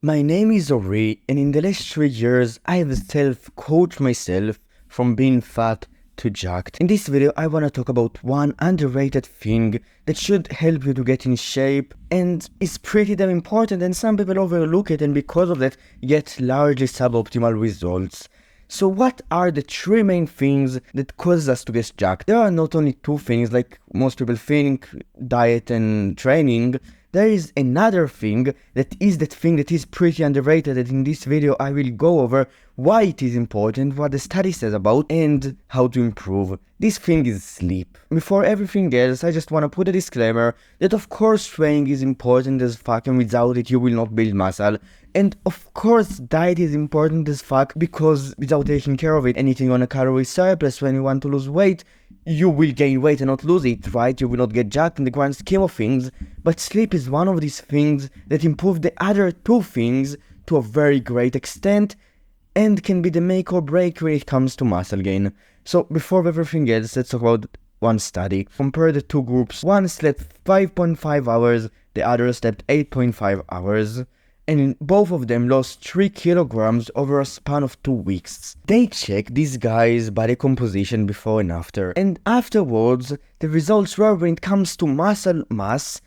My name is Ori, and in the last 3 years, I have self-coached myself from being fat to jacked. In this video, I wanna talk about one underrated thing that should help you to get in shape, and it's pretty damn important, and some people overlook it, and because of that, get largely suboptimal results. So what are the three main things that cause us to get jacked? There are not only two things like most people think, diet and training. There is another thing that is pretty underrated, and in this video I will go over why it is important, what the study says about, and how to improve. This thing is sleep. Before everything else, I just want to put a disclaimer that of course training is important as fuck, and without it you will not build muscle. And of course diet is important as fuck, because without taking care of it and eating on a calorie surplus when you want to lose weight, you will gain weight and not lose it, right? You will not get jacked in the grand scheme of things. But sleep is one of these things that improve the other two things to a very great extent, and can be the make or break when it comes to muscle gain. So before everything else, let's talk about one study. Compare the two groups. One slept 5.5 hours, the other slept 8.5 hours. And both of them lost 3 kilograms over a span of 2 weeks. They checked these guys' body composition before and after, and afterwards the results were when it comes to muscle mass.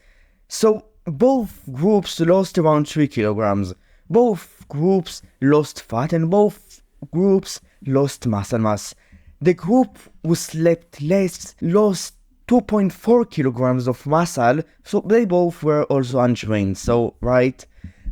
So both groups lost around 3 kilograms, both groups lost fat, and both groups lost muscle mass. The group who slept less lost 2.4 kilograms of muscle, so they both were also untrained, so right?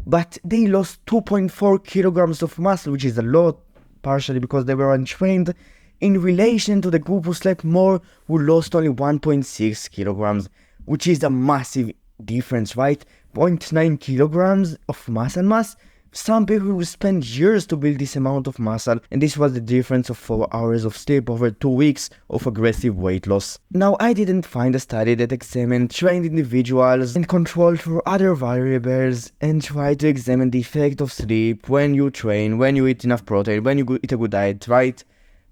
But they lost 2.4 kilograms of muscle, which is a lot, partially because they were untrained, in relation to the group who slept more, who lost only 1.6 kilograms, which is a massive difference, right? 0.9 kilograms of muscle mass. Some people will spend years to build this amount of muscle, and this was the difference of 4 hours of sleep over 2 weeks of aggressive weight loss. Now, I didn't find a study that examined trained individuals and controlled for other variables and tried to examine the effect of sleep when you train, when you eat enough protein, when you eat a good diet, right?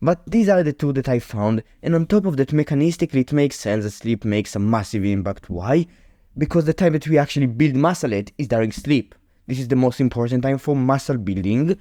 But these are the two that I found, and on top of that, mechanistically it makes sense that sleep makes a massive impact. Why? Because the time that we actually build muscle at is during sleep. This is the most important time for muscle building,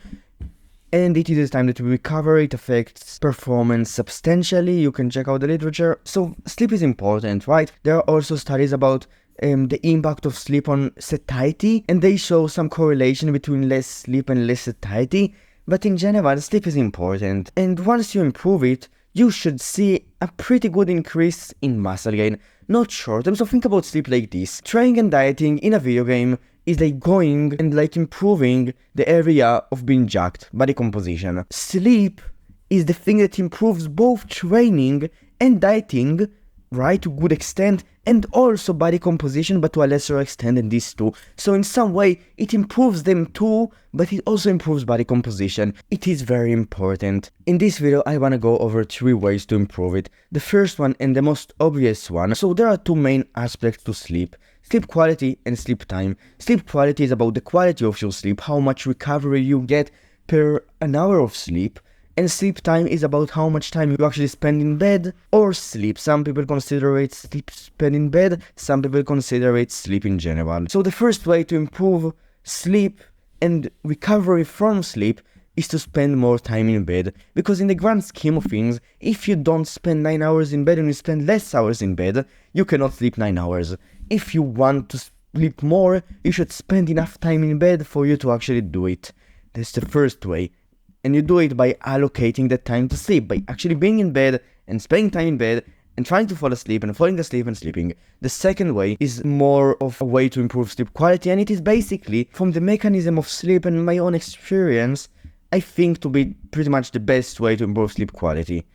and it is the time that we recover. It affects performance substantially. You can check out the literature. So sleep is important, right? There are also studies about the impact of sleep on satiety, and they show some correlation between less sleep and less satiety. But in general, sleep is important, and once you improve it, you should see a pretty good increase in muscle gain, not short term. So think about sleep like this. Training and dieting in a video game is like going and like improving the area of being jacked, body composition. Sleep is the thing that improves both training and dieting, right, to a good extent, and also body composition, but to a lesser extent than these two. So in some way, it improves them too, but it also improves body composition. It is very important. In this video, I wanna go over 3 ways to improve it. The first one, and the most obvious one, so there are 2 main aspects to sleep. Sleep quality and sleep time. Sleep quality is about the quality of your sleep, how much recovery you get per an hour of sleep. And sleep time is about how much time you actually spend in bed or sleep. Some people consider it sleep spent in bed, some people consider it sleep in general. So the first way to improve sleep and recovery from sleep is to spend more time in bed. Because in the grand scheme of things, if you don't spend 9 hours in bed and you spend less hours in bed, you cannot sleep 9 hours. If you want to sleep more, you should spend enough time in bed for you to actually do it. That's the first way. And you do it by allocating the time to sleep, by actually being in bed and spending time in bed and trying to fall asleep and falling asleep and sleeping. The second way is more of a way to improve sleep quality, and it is basically from the mechanism of sleep and my own experience, I think to be pretty much the best way to improve sleep quality.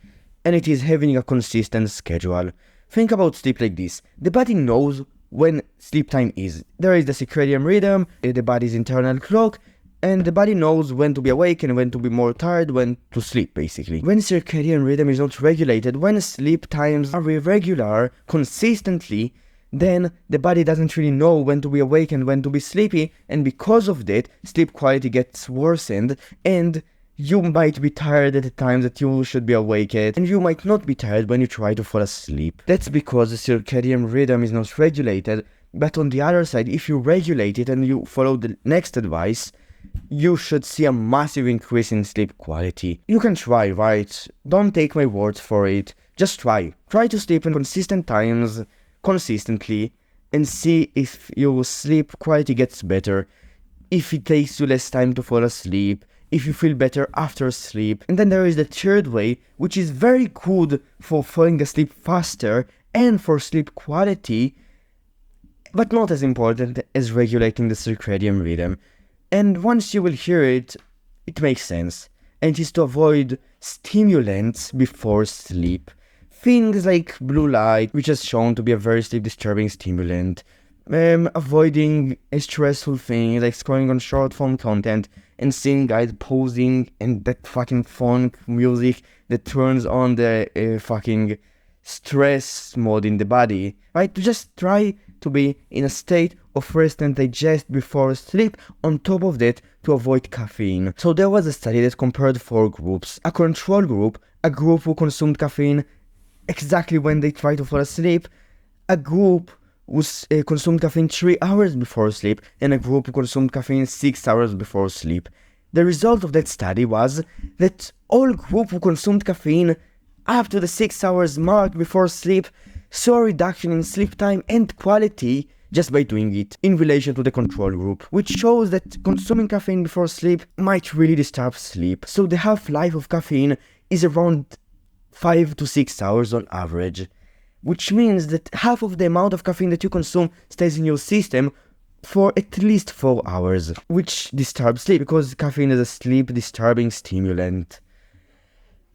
And it is having a consistent schedule. Think about sleep like this. The body knows when sleep time is. There is the circadian rhythm, the body's internal clock, and the body knows when to be awake and when to be more tired, when to sleep, basically. When circadian rhythm is not regulated, when sleep times are irregular consistently, then the body doesn't really know when to be awake and when to be sleepy, and because of that, sleep quality gets worsened, and you might be tired at the time that you should be awake at, and you might not be tired when you try to fall asleep. That's because the circadian rhythm is not regulated. But on the other side, if you regulate it and you follow the next advice, you should see a massive increase in sleep quality. You can try, right? Don't take my words for it. Just try. Try to sleep in consistent times, consistently, and see if your sleep quality gets better, if it takes you less time to fall asleep, if you feel better after sleep. And then there is the third way, which is very good for falling asleep faster and for sleep quality, but not as important as regulating the circadian rhythm. And once you will hear it, it makes sense. And it is to avoid stimulants before sleep. Things like blue light, which is shown to be a very sleep disturbing stimulant. Avoiding a stressful thing like scrolling on short form content and seeing guys posing and that fucking funk music that turns on the fucking stress mode in the body, right? To just try to be in a state of rest and digest before sleep. On top of that, to avoid caffeine. So there was a study that compared 4 groups. A control group, a group who consumed caffeine exactly when they try to fall asleep, a group who consumed caffeine 3 hours before sleep, and a group who consumed caffeine 6 hours before sleep. The result of that study was that all group who consumed caffeine up to the 6 hours mark before sleep saw a reduction in sleep time and quality just by doing it, in relation to the control group, which shows that consuming caffeine before sleep might really disturb sleep. So the half-life of caffeine is around 5 to 6 hours on average, which means that half of the amount of caffeine that you consume stays in your system for at least 4 hours, which disturbs sleep because caffeine is a sleep disturbing stimulant.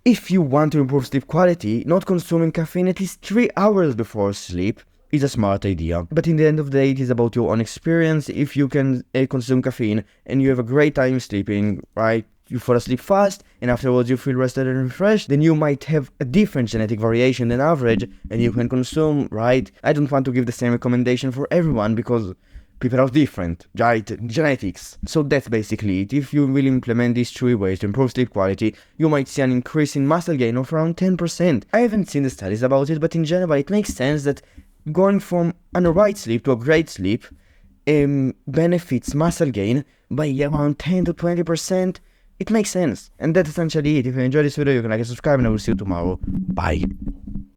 If you want to improve sleep quality, not consuming caffeine at least 3 hours before sleep is a smart idea. But in the end of the day, it is about your own experience. If you can consume caffeine and you have a great time sleeping, right? You fall asleep fast and afterwards you feel rested and refreshed, then you might have a different genetic variation than average and you can consume, right? I don't want to give the same recommendation for everyone because people are different, right? Genetics. So that's basically it. If you will implement these 3 ways to improve sleep quality, you might see an increase in muscle gain of around 10%. I haven't seen the studies about it, but in general it makes sense that going from an alright sleep to a great sleep benefits muscle gain by around 10 to 20%. It makes sense. And that's essentially it. If you enjoyed this video, you can like and subscribe, and I will see you tomorrow. Bye.